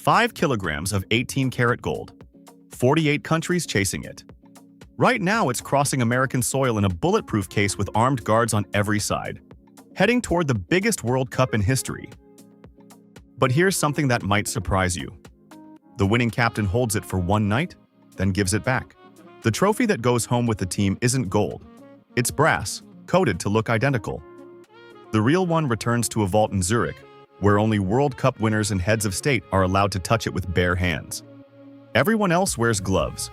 5 kilograms of 18-karat gold. 48 countries chasing it. Right now, it's crossing American soil in a bulletproof case with armed guards on every side, heading toward the biggest World Cup in history. But here's something that might surprise you. The winning captain holds it for one night, then gives it back. The trophy that goes home with the team isn't gold. It's brass, coated to look identical. The real one returns to a vault in Zurich, where only World Cup winners and heads of state are allowed to touch it with bare hands. Everyone else wears gloves.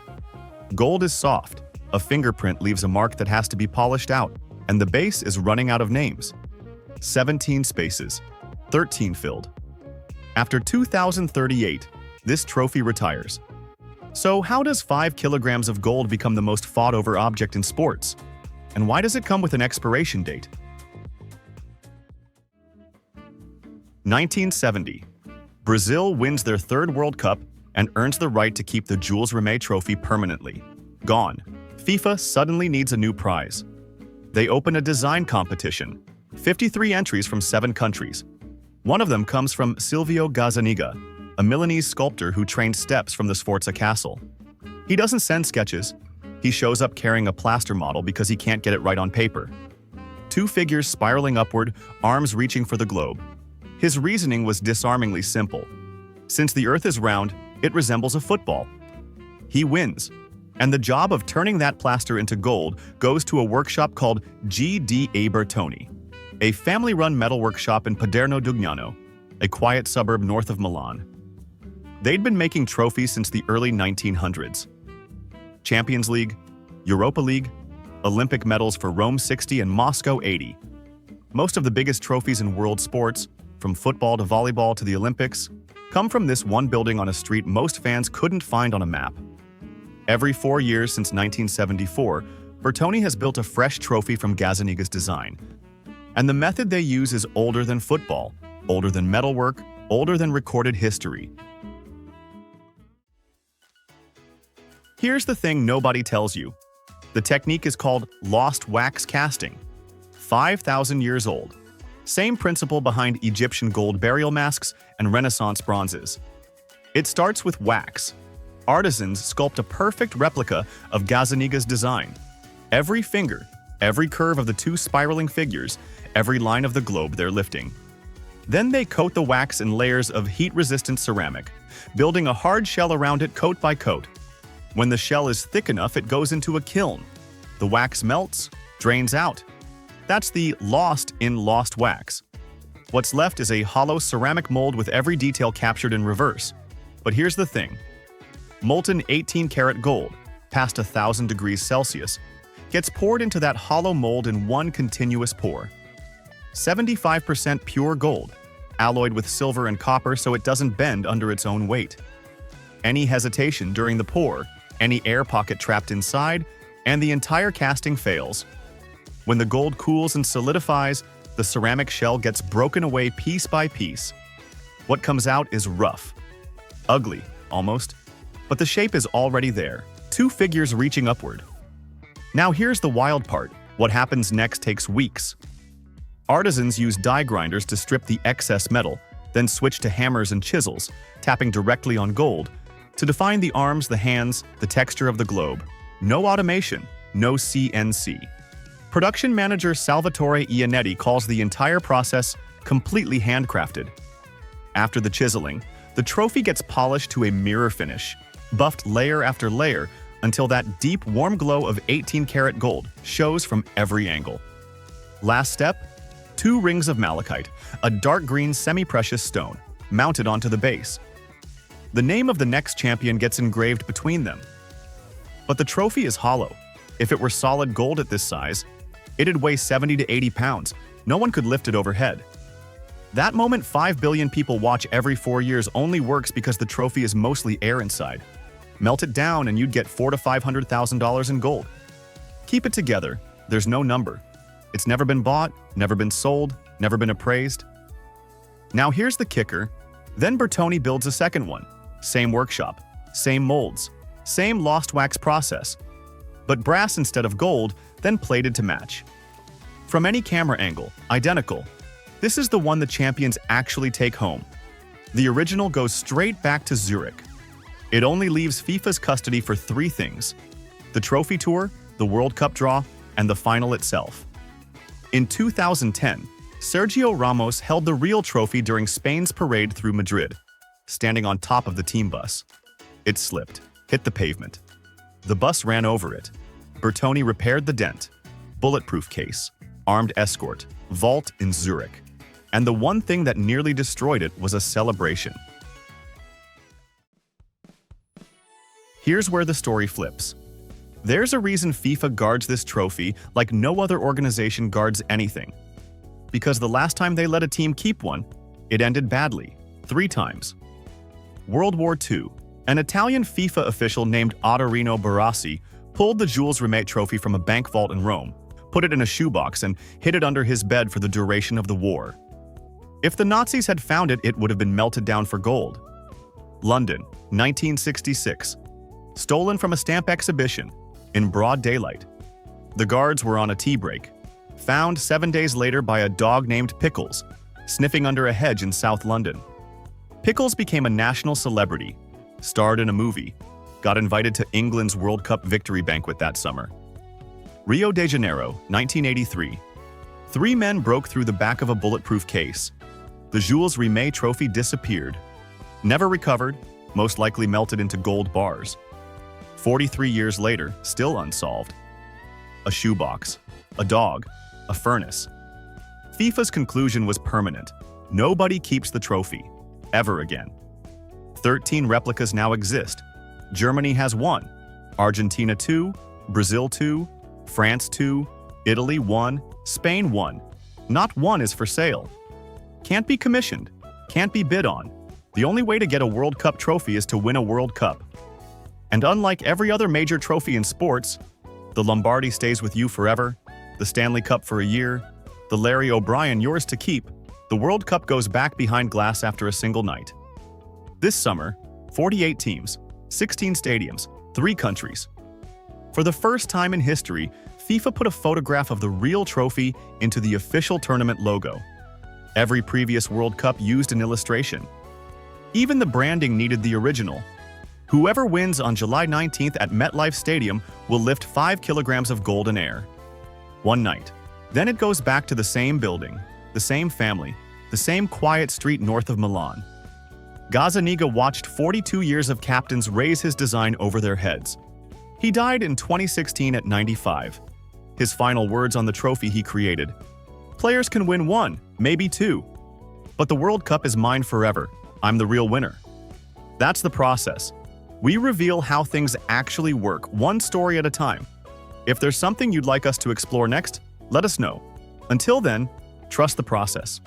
Gold is soft. A fingerprint leaves a mark that has to be polished out, and the base is running out of names. 17 spaces, 13 filled. After 2038, this trophy retires. So how does 5 kilograms of gold become the most fought-over object in sports? And why does it come with an expiration date? 1970. Brazil wins their third World Cup and earns the right to keep the Jules Rimet Trophy permanently. Gone. FIFA suddenly needs a new prize. They open a design competition. 53 entries from 7 countries. One of them comes from Silvio Gazzaniga, a Milanese sculptor who trained steps from the Sforza Castle. He doesn't send sketches. He shows up carrying a plaster model because he can't get it right on paper. 2 figures spiraling upward, arms reaching for the globe. His reasoning was disarmingly simple. Since the Earth is round, it resembles a football. He wins, and the job of turning that plaster into gold goes to a workshop called G.D.A. Bertoni, a family-run metal workshop in Paderno Dugnano, a quiet suburb north of Milan. They'd been making trophies since the early 1900s. Champions League, Europa League, Olympic medals for Rome 60 and Moscow 80. Most of the biggest trophies in world sports, from football to volleyball to the Olympics, come from this one building on a street most fans couldn't find on a map. Every 4 years since 1974, Bertoni has built a fresh trophy from Gazzaniga's design. And the method they use is older than football, older than metalwork, older than recorded history. Here's the thing nobody tells you. The technique is called lost wax casting. 5,000 years old. Same principle behind Egyptian gold burial masks and Renaissance bronzes. It starts with wax. Artisans sculpt a perfect replica of Gazzaniga's design. Every finger, every curve of the 2 spiraling figures, every line of the globe they're lifting. Then they coat the wax in layers of heat-resistant ceramic, building a hard shell around it coat by coat. When the shell is thick enough, it goes into a kiln. The wax melts, drains out. That's the lost in lost wax. What's left is a hollow ceramic mold with every detail captured in reverse. But here's the thing. Molten 18-karat gold, past 1,000 degrees Celsius, gets poured into that hollow mold in one continuous pour. 75% pure gold, alloyed with silver and copper so it doesn't bend under its own weight. Any hesitation during the pour, any air pocket trapped inside, and the entire casting fails. When the gold cools and solidifies, the ceramic shell gets broken away piece by piece. What comes out is rough. Ugly, almost. But the shape is already there. 2 figures reaching upward. Now here's the wild part. What happens next takes weeks. Artisans use die grinders to strip the excess metal, then switch to hammers and chisels, tapping directly on gold, to define the arms, the hands, the texture of the globe. No automation, no CNC. Production manager Salvatore Ianetti calls the entire process completely handcrafted. After the chiseling, the trophy gets polished to a mirror finish, buffed layer after layer until that deep, warm glow of 18-karat gold shows from every angle. Last step, 2 rings of malachite, a dark green semi-precious stone, mounted onto the base. The name of the next champion gets engraved between them. But the trophy is hollow. If it were solid gold at this size, it'd weigh 70 to 80 pounds. No one could lift it overhead. That moment 5 billion people watch every 4 years only works because the trophy is mostly air inside. Melt it down and you'd get $400,000 to $500,000 in gold. Keep it together. There's no number. It's never been bought, never been sold, never been appraised. Now here's the kicker. Then Bertoni builds a second one. Same workshop, same molds, same lost wax process. But brass instead of gold, then plated to match. From any camera angle, identical. This is the one the champions actually take home. The original goes straight back to Zurich. It only leaves FIFA's custody for three things: the trophy tour, the World Cup draw, and the final itself. In 2010, Sergio Ramos held the real trophy during Spain's parade through Madrid, standing on top of the team bus. It slipped, hit the pavement. The bus ran over it. Bertoni repaired the dent. Bulletproof case, armed escort, vault in Zurich. And the one thing that nearly destroyed it was a celebration. Here's where the story flips. There's a reason FIFA guards this trophy like no other organization guards anything. Because the last time they let a team keep one, it ended badly, 3 times. World War II, an Italian FIFA official named Ottorino Barassi pulled the Jules Rimet Trophy from a bank vault in Rome, put it in a shoebox, and hid it under his bed for the duration of the war. If the Nazis had found it, it would have been melted down for gold. London, 1966. Stolen from a stamp exhibition, in broad daylight. The guards were on a tea break. Found 7 days later by a dog named Pickles, sniffing under a hedge in South London. Pickles became a national celebrity, starred in a movie, got invited to England's World Cup victory banquet that summer. Rio de Janeiro, 1983. 3 men broke through the back of a bulletproof case. The Jules Rimet Trophy disappeared. Never recovered, most likely melted into gold bars. 43 years later, still unsolved. A shoebox, a dog, a furnace. FIFA's conclusion was permanent. Nobody keeps the trophy, ever again. 13 replicas now exist. Germany has 1, Argentina 2, Brazil 2, France 2, Italy 1, Spain 1. Not one is for sale. Can't be commissioned, can't be bid on. The only way to get a World Cup trophy is to win a World Cup. And unlike every other major trophy in sports, the Lombardi stays with you forever, the Stanley Cup for a year, the Larry O'Brien yours to keep, the World Cup goes back behind glass after a single night. This summer, 48 teams, 16 stadiums, 3 countries. For the first time in history, FIFA put a photograph of the real trophy into the official tournament logo. Every previous World Cup used an illustration. Even the branding needed the original. Whoever wins on July 19th at MetLife Stadium will lift 5 kilograms of gold in air. One night. Then it goes back to the same building, the same family, the same quiet street north of Milan. Gazzaniga watched 42 years of captains raise his design over their heads. He died in 2016 at 95. His final words on the trophy he created: "Players can win 1, maybe 2. But the World Cup is mine forever. I'm the real winner." That's the process. We reveal how things actually work, one story at a time. If there's something you'd like us to explore next, let us know. Until then, trust the process.